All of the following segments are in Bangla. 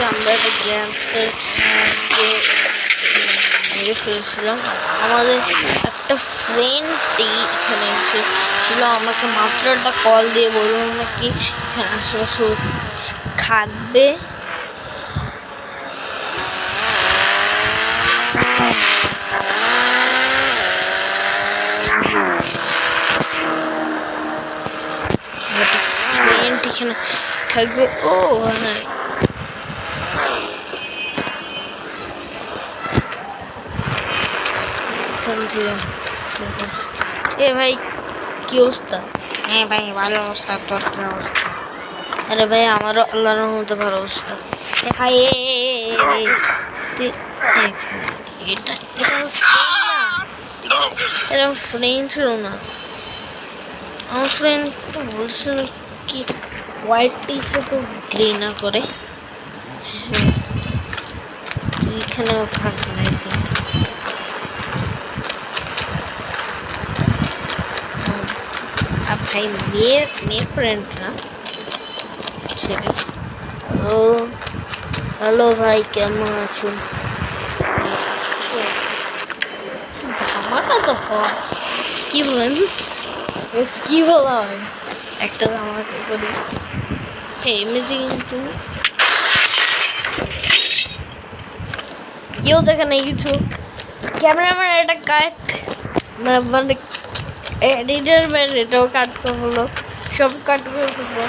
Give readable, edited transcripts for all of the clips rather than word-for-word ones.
আমরা একটা গ্যাংস্টারকে মেরে ফেলেছিলাম। আমাদের একটা ফ্রেন্ডই এখানে এসেছিল, আমাকে মাত্র একটা কল দিয়ে বলল নাকি এখানে আশেপাশে থাকবে। ফ্রেন্ড এখানে থাকবে। ও হ্যাঁ, এ ভাই কি অবস্থা? হ্যাঁ ভাই ভালো অবস্থা, তোর কি অবস্থা? আরে ভাই আমারও আল্লাহর রহমতে ভালো অবস্থা। ভাই এটা এরকম ফ্রেন্ড ছিল না। আমার ফ্রেন্ড তো বলছিল কি হোয়াইট টি শার্টও ঘৃণা করে। এখানেও থাকবে না। ভাই মেয়ে ফ্রেন্ড না ছেলে। ও হ্যালো ভাই, কেমন আছো? ধামাকা তো হয়, কি বলেন? কি বলা হয় একটা ধামাকা করি এমনিতে, কিন্তু কেউ দেখে না কিছু। ক্যামেরাম্যান একটা কাট মানে এডিটার ম্যান এটাও কাট করলো, সব কাট করে ফেলবো।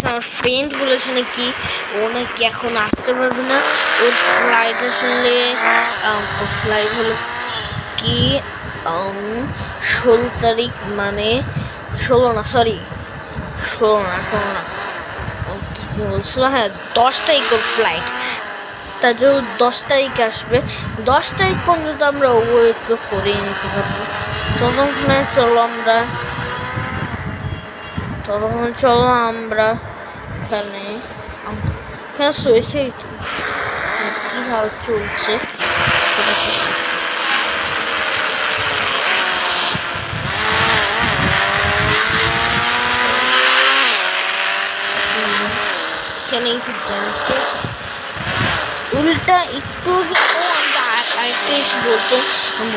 আমার ফ্রেন্ড বলেছে নাকি ও নাকি এখন আসতে পারবে না, ওর ফ্লাইট আসলে ওর ফ্লাইট হলো কি 16 তারিখ, মানে 16 না, সরি 16 না ও কি বলছিল, হ্যাঁ 10 তারিখ ওর ফ্লাইট। তার জন্য 10 তারিখে আসবে। 10 তারিখ পর্যন্ত আমরা ওয়েট করে নিতে পারবো। ততক্ষণে চলো আমরা এখানে শুয়েছি। কি হাল চলছে এখানে উল্টা একটু আরেকটা এসে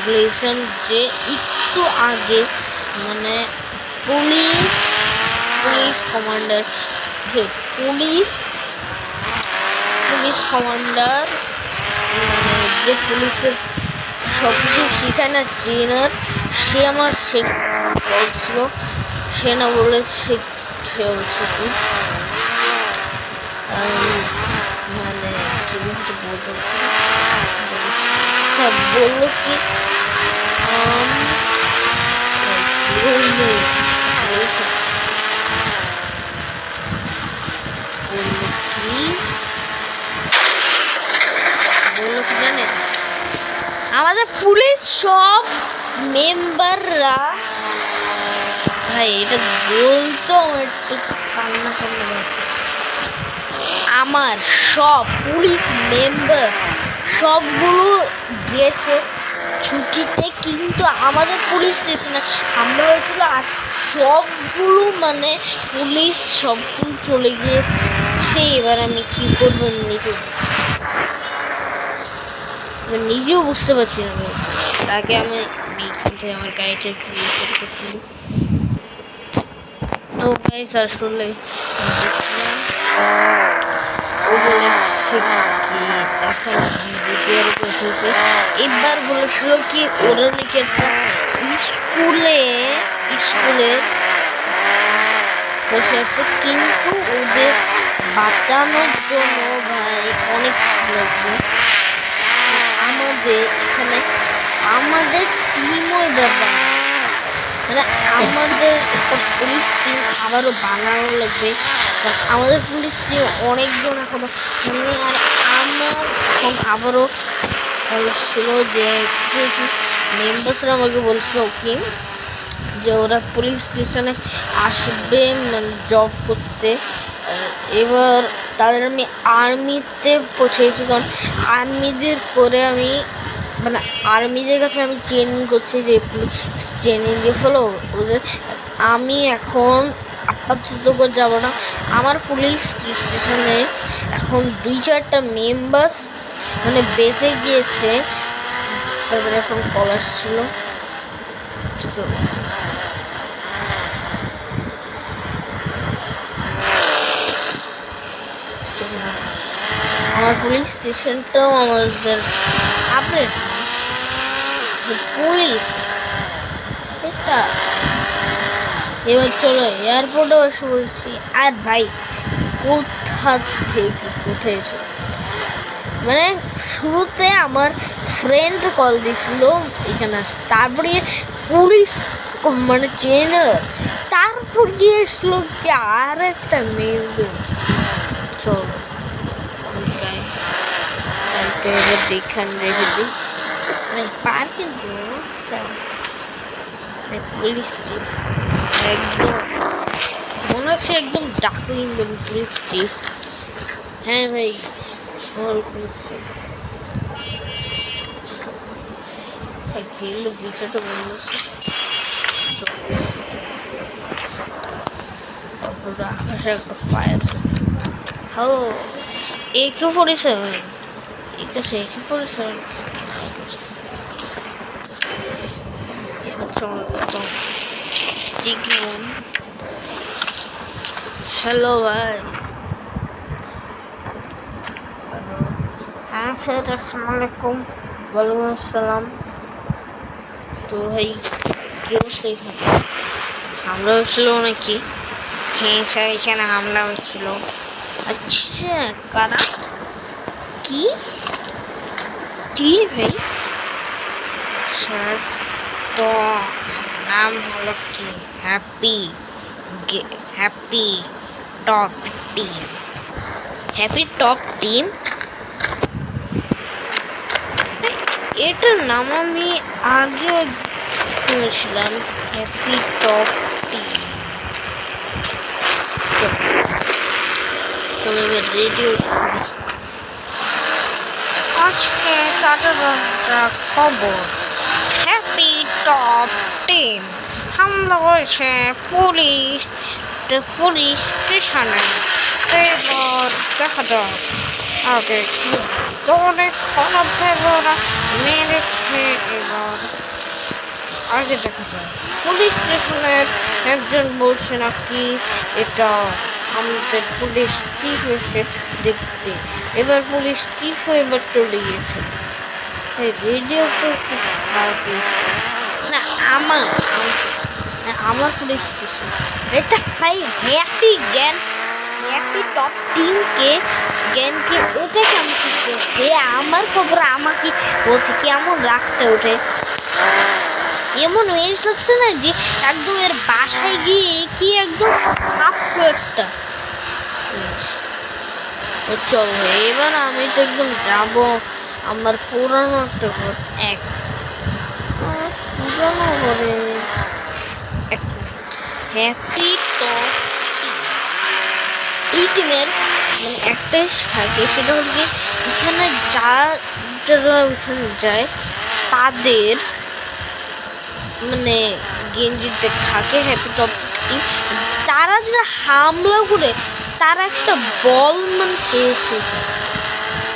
বলছেন যে একটু আগে মানে পুলিশ কমান্ডার মানে যে পুলিশের সব কিছু শিখায় না ট্রেনার, সে আমার সে বলছিল, সে না বলেছে, সে বলছে কি মানে কি বলবো, হ্যাঁ বললো কি জানেন, আমাদের পুলিশ সব মেম্বাররা, ভাই এটা বলতো একটু কান্না আমার সব পুলিশ মেম্বার সবগুলো গিয়েছে ছুটিতে, কিন্তু আমাদের পুলিশ দিয়েছে না, আমরা হয়েছিল। আর সবগুলো মানে পুলিশ সবগুলো চলে গিয়েছে। এবার আমি কি করবো নিজেও বুঝতে পারছি না। আগে আমি এখান থেকে আমার গাড়িটা করতেছি। তো গাইস আসলে এবার বলেছিল কি ওরা নাকি একটা স্কুলে বসে আছে, কিন্তু ওদের বাঁচানোর জন্য ভাই অনেক লাগবে। আমাদের এখানে আমাদের টিমও ব্যাপার মানে আমাদের একটা পুলিশ টিম আবারও বানানো লাগবে, কারণ আমাদের পুলিশ টিম অনেকজন এখনো মানে, আর আমার এখন আবারও ছিল যে কিছু কিছু মেম্বার্সরা আমাকে বলছিল কি যে ওরা পুলিশ স্টেশনে আসবে মানে জব করতে। এবার তাদের আমি আর্মিতে পৌঁছেছি, কারণ আর্মিদের পরে আমি মানে আর্মিদের কাছে আমি ট্রেনিং করছি, যে ট্রেনিং দিয়ে ফেলো ওদের। আমি এখন আপাতত করে যাবো না, আমার পুলিশ স্টেশনে এখন 2-4টা মেম্বার্স মানে বেঁচে গিয়েছে, তাদের এখন কলার ছিল। আমার পুলিশ স্টেশনটাও আমাদের আপডেট পুলিশ এটা। এবার চলো এয়ারপোর্টে এসে বলছি। আর ভাই কোথা থেকে কোথায় এসে মানে শুরুতে আমার ফ্রেন্ড কল দিছিল এখানে আসে, তারপরে পুলিশ মানে ট্রেনার, তারপর গিয়ে এসলো কি আর একটা মেয়ে বলছে। চলো এবার দেখান রেখে দিই পার্কে পুলিশ চিফ একদম মনে হচ্ছে একদম ডাকু ইন্ডিয়ান পুলিশ চিফ। হ্যাঁ ভাই পুলিশ চিফ জেলে বুঝাতে মনে হচ্ছে আকাশে একটা fire. Hello AK-47 একাছে AK-47 hello ভাই। হ্যাঁ স্যার আসসালামু আলাইকুম। ওয়ালাইকুম আসসালাম। তো ভাই কি অবস্থা? এখানে হামলা হয়েছিল নাকি? হ্যাঁ স্যার, এখানে হামলা হয়েছিল। আচ্ছা কারা কি কি ভাই? স্যার তো নাম হলো কি happy top team. Happy top team, এটার নাম আমি আগে শুনেছিলাম। Happy top team. চলো এবার রেডিও আজকে তাদের একটা খবর, হ্যাপি টপ টিম হামলা হয়েছে পুলিশ স্টেশনে। এবার দেখা যাক আগে কি অনেক খারাপ ভাবে ওরা মেরেছে। এবার আগে দেখা যাক। পুলিশ স্টেশনের একজন বলছে নাকি এটা আমাদের পুলিশ চিফ এসে দেখতে। এবার পুলিশ চিফও এবার চলে গিয়েছে। রেডিও তো খুব খারাপ না আমার পুলিশ স্টেশন এটা ভাই হ্যাপি টপ টিমকে জ্ঞানকে ওটা কেমন করছে আমার খবর আমাকে বলছে কেমন রাখতে ওঠে। এমন ওয়েজ লাগছে না যে একদম এর বাসায় গিয়ে কি একদম একটা চলো এবার আমি তো একদম যাব আমার পুরানো একটা ঘর। পুরানো ঘরে হ্যাপি টপ এই টিমের মানে একটাই থাকে, সেটা হল কি এখানে যারা ওখানে যায় তাদের মানে গেঞ্জিতে থাকে হ্যাপি টপ টিম। তারা যারা হামলা করে তারা একটা বল মানে শেষ হয়ে যায়,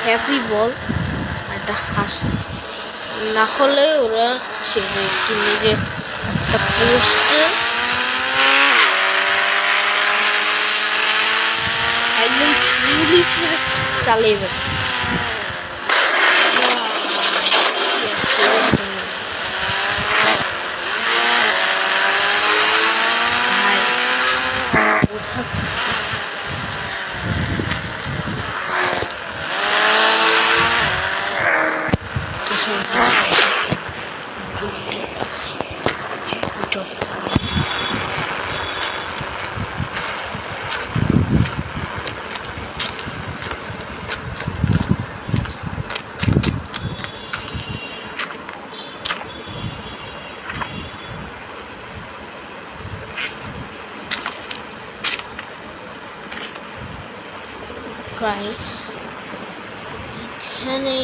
হ্যাপি বল একটা হাস, না হলে ওরা ছেড়ে কিনে যে একটা পোস্টার একদম ফুলি ফিরে চালিয়ে বেড়ে। গাইস এখানে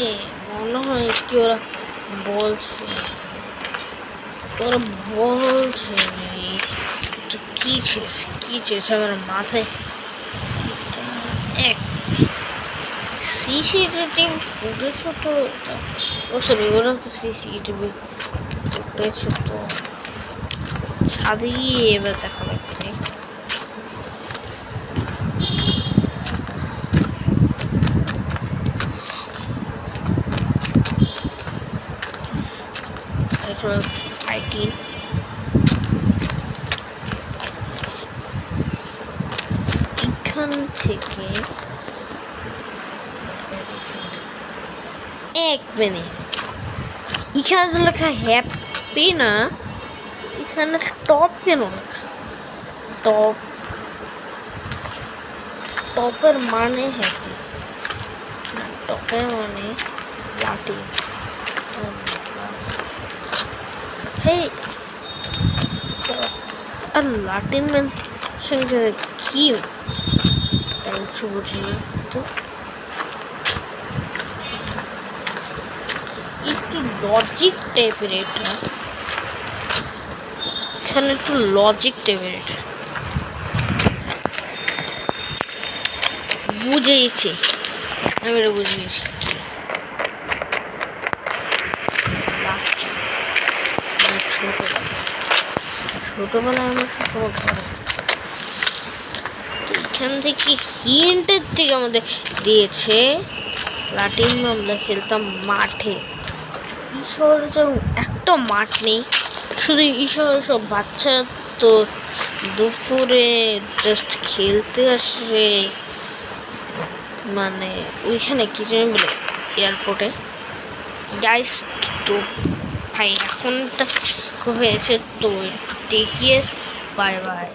মনে হয় কি ওরা বলছে তো কি চেয়েছে আমার মাথায় এক সিসিটিভি ফুটেজ তো ও সরি ওরা সিসিটিভি ফুটেজ তো ছাদে গিয়ে এবার দেখা লাগবে ফাইটিং এখান থেকে এক মিনিট এখানে তো লেখা হ্যাপি না এখানে টপ কেন লেখা টপের মানে হ্যাপি টপের মানে লাঠি হেই আর লাটিন সঙ্গে কি কিছু বুঝিনি তো একটু লজিক টাইপের এটা এখানে একটু লজিক টাইপের এটা বুঝেছি আমি এটা বুঝে গেছি কি ছোটবেলায় আমার সব ঘরে এখান থেকে হিন্টের থেকে আমাদের দিয়েছে লাটিন আমরা খেলতাম মাঠে ঈশ্বর তো একটা মাঠ নেই শুধু ঈশ্বর সব বাচ্চা তো দুপুরে জাস্ট খেলতে আসে মানে ওইখানে কি জানি বলে এয়ারপোর্টে গাইস তো ভাই এখনটা হয়েছে তো একটু টেক কেয়ার বাই বাই